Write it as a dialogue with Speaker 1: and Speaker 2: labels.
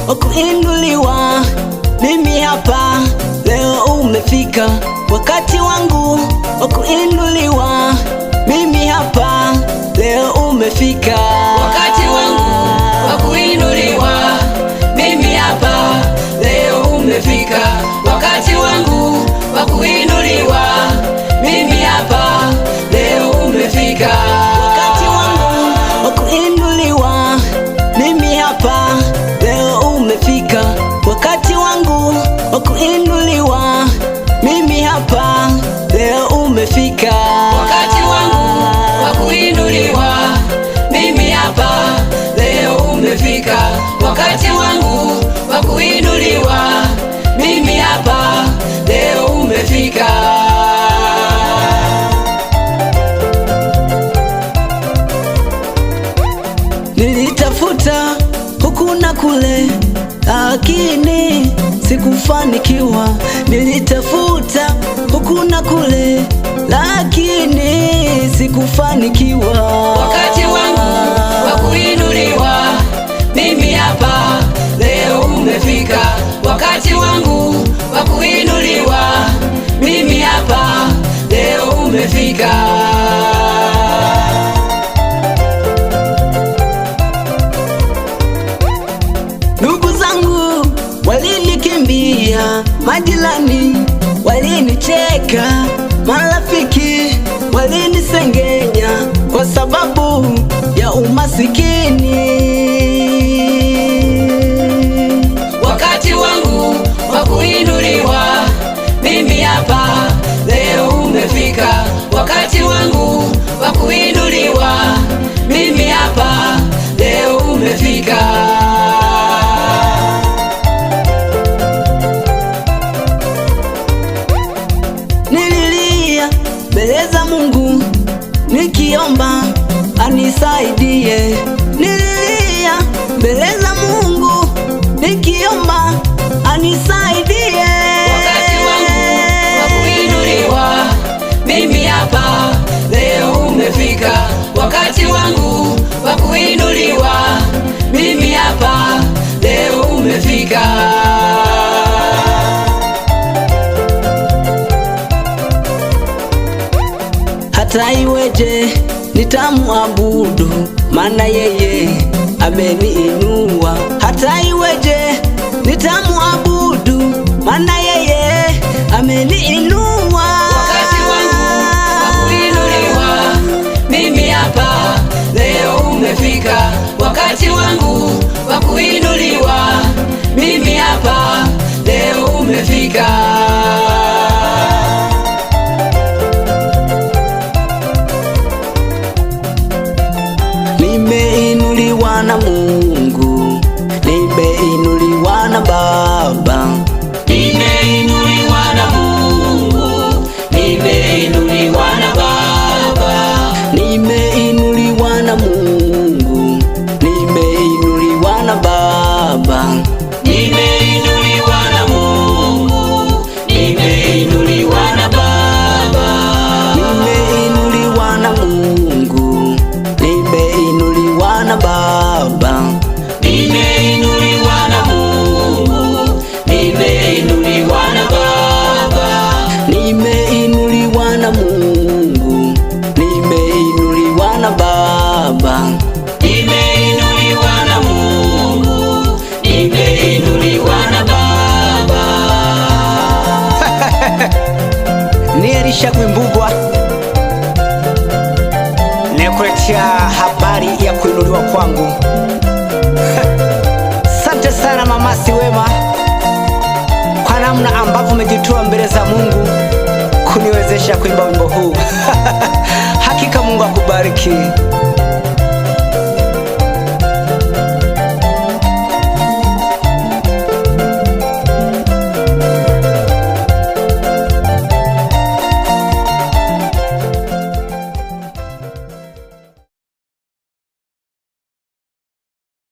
Speaker 1: wa kuinuliwa. Mimi hapa leo umefika, wakati wangu wa kuinuliwa. Mimi hapa leo umefika,
Speaker 2: wakati wangu wa kuinuliwa. Mimi hapa leo umefika, wakati wangu wa kuinuliwa. Mimi hapa leo umefika,
Speaker 1: wakati wangu wa kuinuliwa. Mimi hapa leo umefika, wakati wangu wa kuinuliwa. Mimi hapa leo umefika,
Speaker 2: wakati wangu wa kuinuliwa. Mimi hapa leo umefika, wakati wangu wa kuinuliwa. Mimi hapa leo umefika.
Speaker 1: Nilitafuta huku na kule, lakini sikufanikiwa. Nilitafuta huku na kule, lakini sikufanikiwa.
Speaker 2: Wakati wangu wa kuinuliwa. Mimi hapa leo umefika, wakati wangu wa kuinuliwa. Mimi hapa leo umefika.
Speaker 1: Ndugu zangu walinikimbia, majirani walinicheka, marafiki walinisengenya kwa sababu ya umasikini.
Speaker 2: Wakati wangu wa kuinuliwa. Mimi hapa leo umefika, wakati wangu wa kuinuliwa. Mimi hapa leo umefika.
Speaker 1: Nililia mbele za Mungu nikiomba anisaidie. Nililia mbele za Mungu nikiomba anisaidie.
Speaker 2: Wakati wangu wa kuinuliwa. Mimi hapa leo umefika, wakati wangu wa kuinuliwa. Mimi hapa leo umefika.
Speaker 1: Hata iweje nitamuabudu, maana yeye ameniinua. Hata iweje nitamuabudu, maana yeye ameniinua.
Speaker 2: Wakati wangu wa kuinuliwa. Mimi hapa leo umefika, wakati wangu wa kuinuliwa. Mimi hapa leo umefika.
Speaker 1: Nimeinuliwa na Mungu, nimeinuliwa na Baba.
Speaker 2: Nimeinuliwa na Mungu, nimeinuliwa na Baba.
Speaker 1: Nimeinuliwa na Mungu, nimeinuliwa na Baba.
Speaker 2: Nimeinuliwa na Mungu, nimeinuliwa na Baba.
Speaker 1: Nimeinuliwa na Mungu, nimeinuliwa na Baba.
Speaker 2: Nimeinuliwa na Mungu, nimeinuliwa na Baba.
Speaker 1: Nimeinuliwa na Mungu, nimeinuliwa na Baba.
Speaker 2: Nimeinuliwa na Mungu, nimeinuliwa na Baba.
Speaker 1: Ni Elisha Kwimbugwa nikuletea habari ya kuinuliwa kwangu. Asante sana Mama Siwema kwa namna ambavyo umejitoa mbele za Mungu kuniwezesha kuimba wimbo huu. Hakika Mungu akubariki.